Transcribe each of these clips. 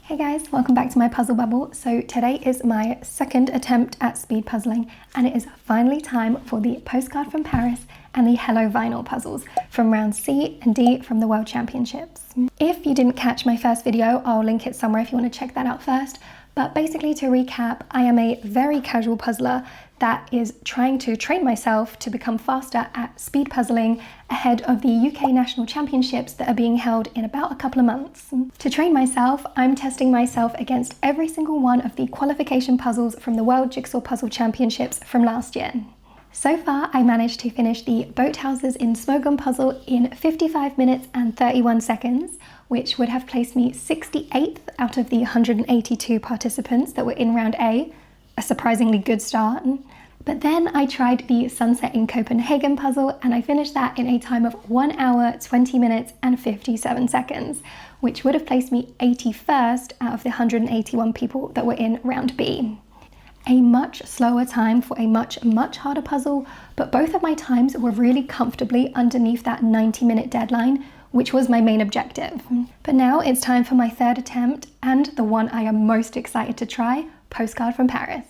Hey guys, welcome back to my puzzle bubble. So today is my second attempt at speed puzzling and it is finally time for the postcard from Paris and the Hello Vinyl puzzles from round C and D from the World Championships. If you didn't catch my first video, I'll link it somewhere if you want to check that out first. But basically, to recap, I am a very casual puzzler that is trying to train myself to become faster at speed puzzling ahead of the UK National Championships that are being held in about a couple of months. To train myself, I'm testing myself against every single one of the qualification puzzles from the World Jigsaw Puzzle Championships from last year. So far, I managed to finish the Boathouses in Smogon puzzle in 55 minutes and 31 seconds, which would have placed me 68th out of the 182 participants that were in round A, a surprisingly good start. But then I tried the Sunset in Copenhagen puzzle and I finished that in a time of 1 hour, 20 minutes and 57 seconds, which would have placed me 81st out of the 181 people that were in round B. A much slower time for a much harder puzzle, but both of my times were really comfortably underneath that 90-minute deadline, which was my main objective. But now it's time for my third attempt and the one I am most excited to try, Postcard from Paris.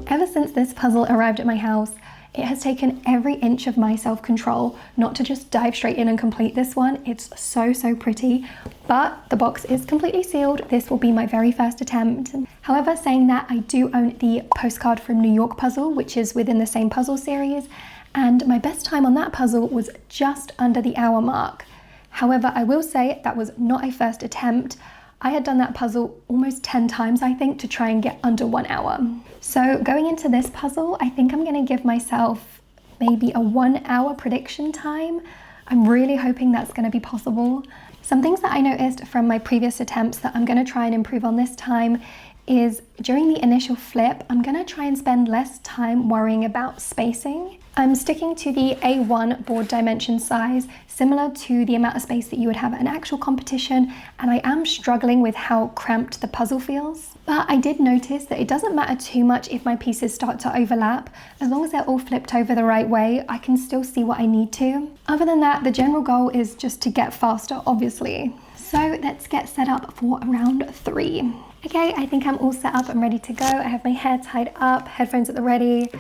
Ever since this puzzle arrived at my house, it has taken every inch of my self-control not to just dive straight in and complete this one. It's so pretty, but the box is completely sealed. This will be my very first attempt. However, saying that, I do own the Postcard from New York puzzle, which is within the same puzzle series, and my best time on that puzzle was just under the hour mark. However, I will say that was not a first attempt. I had done that puzzle almost 10 times, I think, to try and get under 1 hour. So going into this puzzle, I think I'm going to give myself maybe a 1 hour prediction time. I'm really hoping that's going to be possible. Some things that I noticed from my previous attempts that I'm going to try and improve on this time is during the initial flip, I'm going to try and spend less time worrying about spacing. I'm sticking to the A1 board dimension size, similar to the amount of space that you would have at an actual competition, and I am struggling with how cramped the puzzle feels. But I did notice that it doesn't matter too much if my pieces start to overlap. As long as they're all flipped over the right way, I can still see what I need to. Other than that, the general goal is just to get faster, obviously. So let's get set up for round 3. Okay, I think I'm all set up and ready to go. I have my hair tied up, headphones at the ready.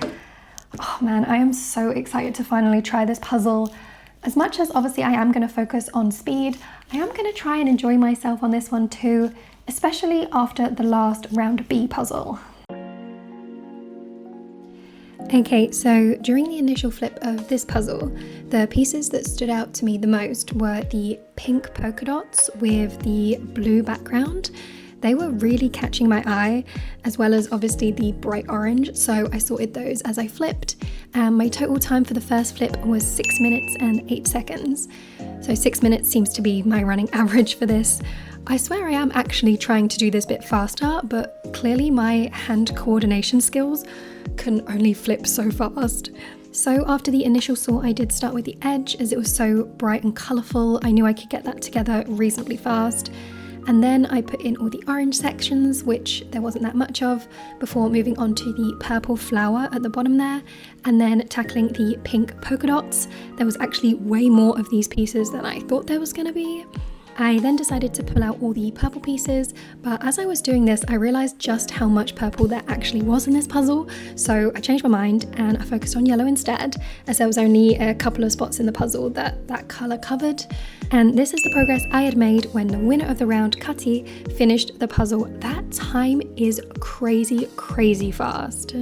Oh man, I am so excited to finally try this puzzle. As much as obviously I am going to focus on speed, I am going to try and enjoy myself on this one too, especially after the last round B puzzle. Okay, so during the initial flip of this puzzle, the pieces that stood out to me the most were the pink polka dots with the blue background. They were really catching my eye, as well as obviously the bright orange, so I sorted those as I flipped. My total time for the first flip was 6 minutes and 8 seconds. So 6 minutes seems to be my running average for this. I swear I am actually trying to do this bit faster, but clearly my hand coordination skills can only flip so fast. So after the initial sort, I did start with the edge as it was so bright and colourful. I knew I could get that together reasonably fast. And then I put in all the orange sections, which there wasn't that much of, before moving on to the purple flower at the bottom there, and then tackling the pink polka dots. There was actually way more of these pieces than I thought there was going to be. I then decided to pull out all the purple pieces, but as I was doing this, I realized just how much purple there actually was in this puzzle, so I changed my mind and I focused on yellow instead, as there was only a couple of spots in the puzzle that color covered. And this is the progress I had made when the winner of the round, Kati, finished the puzzle. That time is crazy fast.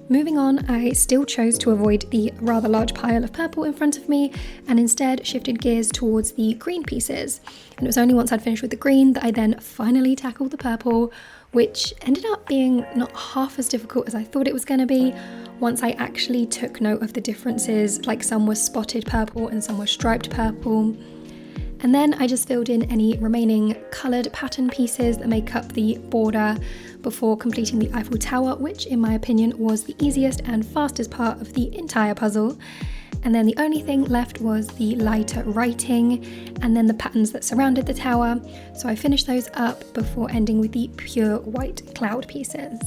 Moving on, I still chose to avoid the rather large pile of purple in front of me and instead shifted gears towards the green pieces. And it was only once I'd finished with the green that I then finally tackled the purple, which ended up being not half as difficult as I thought it was going to be once I actually took note of the differences, like some were spotted purple and some were striped purple. And then I just filled in any remaining coloured pattern pieces that make up the border before completing the Eiffel Tower, which in my opinion was the easiest and fastest part of the entire puzzle. And then the only thing left was the lighter writing and then the patterns that surrounded the tower. So I finished those up before ending with the pure white cloud pieces.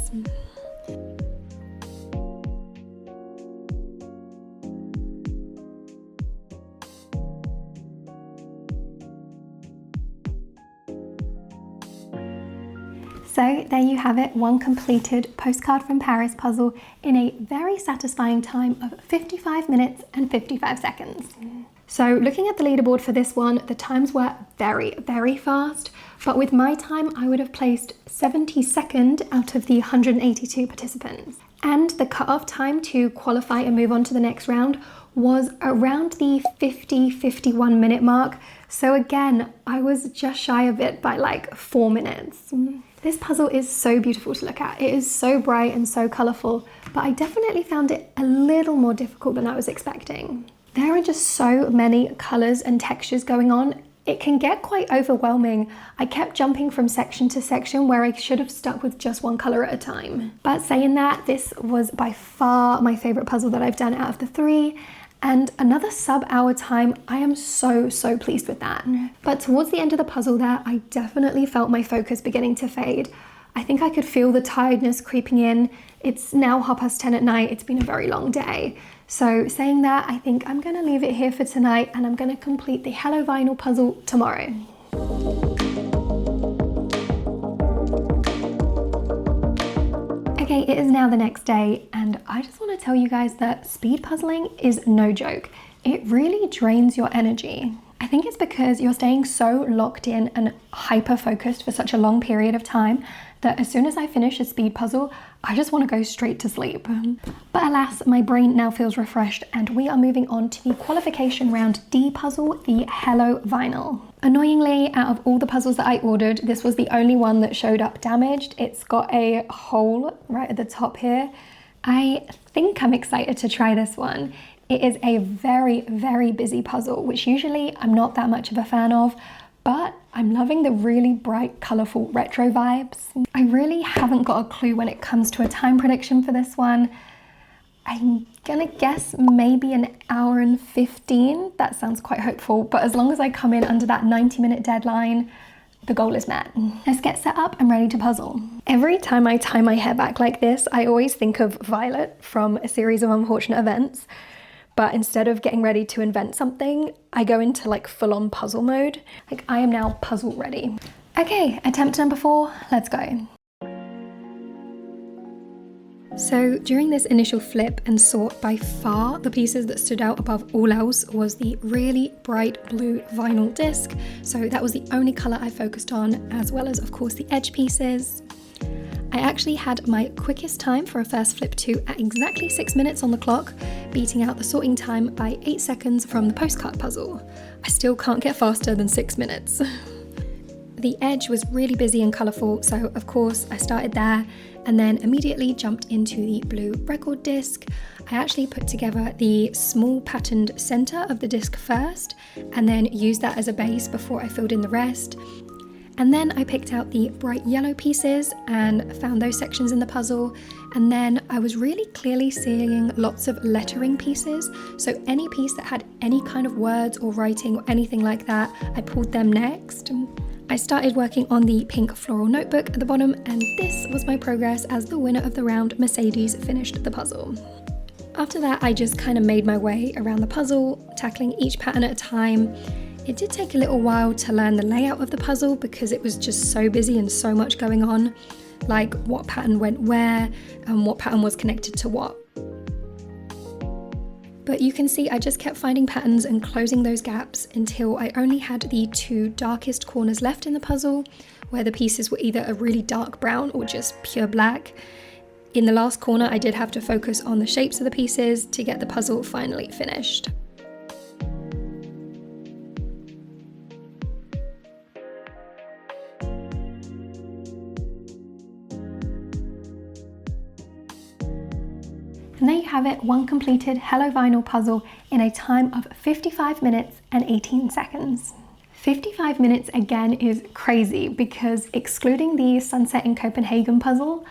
So there you have it, one completed Postcard from Paris puzzle in a very satisfying time of 55 minutes and 55 seconds. So looking at the leaderboard for this one, the times were very, very fast, but with my time, I would have placed 72nd out of the 182 participants. And the cutoff time to qualify and move on to the next round was around the 50-51 minute mark. So again, I was just shy of it by like 4 minutes. This puzzle is so beautiful to look at. It is so bright and so colourful, but I definitely found it a little more difficult than I was expecting. There are just so many colours and textures going on. It can get quite overwhelming. I kept jumping from section to section where I should have stuck with just one colour at a time. But saying that, this was by far my favourite puzzle that I've done out of the 3. And another sub-hour time, I am so pleased with that. But towards the end of the puzzle there, I definitely felt my focus beginning to fade. I think I could feel the tiredness creeping in. It's now 10:30 at night. It's been a very long day. So saying that, I think I'm gonna leave it here for tonight and I'm gonna complete the Hello Vinyl puzzle tomorrow. Okay, it is now the next day and I just want to tell you guys that speed puzzling is no joke. It really drains your energy. I think it's because you're staying so locked in and hyper focused for such a long period of time that as soon as I finish a speed puzzle, I just want to go straight to sleep. But alas, my brain now feels refreshed and we are moving on to the qualification round D puzzle, the Hello Vinyl. Annoyingly, out of all the puzzles that I ordered, this was the only one that showed up damaged. It's got a hole right at the top here. I think I'm excited to try this one. It is a very busy puzzle, which usually I'm not that much of a fan of, but I'm loving the really bright, colourful retro vibes. I really haven't got a clue when it comes to a time prediction for this one. I'm gonna guess maybe an hour and 15. That sounds quite hopeful, but as long as I come in under that 90-minute deadline, the goal is met. Let's get set up and ready to puzzle. Every time I tie my hair back like this, I always think of Violet from A Series of Unfortunate Events. But instead of getting ready to invent something, I go into like full-on puzzle mode. Like I am now puzzle ready. Okay, attempt number 4, let's go. So during this initial flip and sort, by far the pieces that stood out above all else was the really bright blue vinyl disc. So that was the only colour I focused on, as well as of course the edge pieces. I actually had my quickest time for a first flip to at exactly 6 minutes on the clock, beating out the sorting time by 8 seconds from the postcard puzzle. I still can't get faster than 6 minutes. The edge was really busy and colourful, so of course I started there and then immediately jumped into the blue record disc. I actually put together the small patterned centre of the disc first and then used that as a base before I filled in the rest. And then I picked out the bright yellow pieces and found those sections in the puzzle. And then I was really clearly seeing lots of lettering pieces. So any piece that had any kind of words or writing or anything like that, I pulled them next. I started working on the pink floral notebook at the bottom, and this was my progress as the winner of the round, Mercedes, finished the puzzle. After that, I just kind of made my way around the puzzle, tackling each pattern at a time. It did take a little while to learn the layout of the puzzle because it was just so busy and so much going on, like what pattern went where and what pattern was connected to what. But you can see I just kept finding patterns and closing those gaps until I only had the 2 darkest corners left in the puzzle, where the pieces were either a really dark brown or just pure black. In the last corner, I did have to focus on the shapes of the pieces to get the puzzle finally finished. And there you have it, one completed Hello Vinyl puzzle in a time of 55 minutes and 18 seconds. 55 minutes again is crazy because excluding the Sunset in Copenhagen puzzle,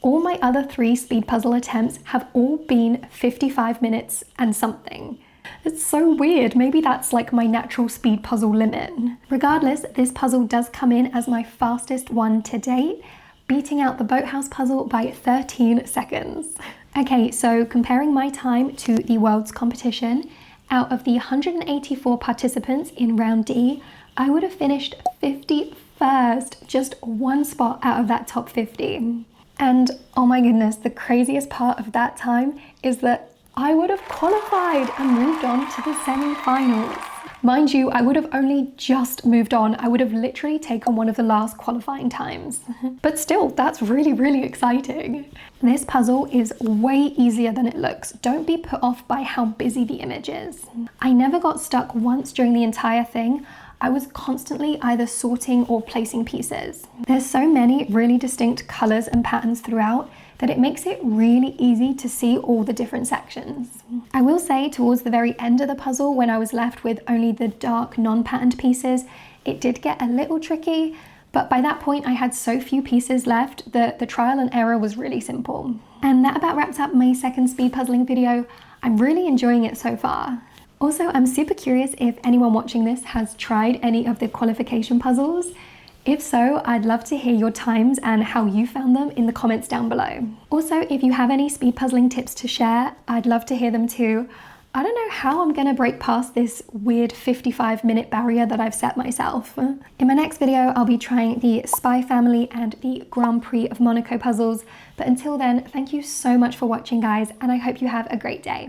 all my other 3 speed puzzle attempts have all been 55 minutes and something. It's so weird, maybe that's like my natural speed puzzle limit. Regardless, this puzzle does come in as my fastest one to date, beating out the boathouse puzzle by 13 seconds. Okay, so comparing my time to the world's competition, out of the 184 participants in round D, I would have finished 54 first, just one spot out of that top 50. And oh my goodness, the craziest part of that time is that I would have qualified and moved on to the semi-finals. Mind you, I would have only just moved on. I would have literally taken one of the last qualifying times. But still, that's really, really exciting. This puzzle is way easier than it looks. Don't be put off by how busy the image is. I never got stuck once during the entire thing. I was constantly either sorting or placing pieces. There's so many really distinct colors and patterns throughout that it makes it really easy to see all the different sections. I will say towards the very end of the puzzle, when I was left with only the dark non-patterned pieces, it did get a little tricky, but by that point I had so few pieces left that the trial and error was really simple. And that about wraps up my second speed puzzling video. I'm really enjoying it so far. Also, I'm super curious if anyone watching this has tried any of the qualification puzzles. If so, I'd love to hear your times and how you found them in the comments down below. Also, if you have any speed puzzling tips to share, I'd love to hear them too. I don't know how I'm gonna break past this weird 55-minute barrier that I've set myself. In my next video, I'll be trying the Spy Family and the Grand Prix of Monaco puzzles. But until then, thank you so much for watching, guys, and I hope you have a great day.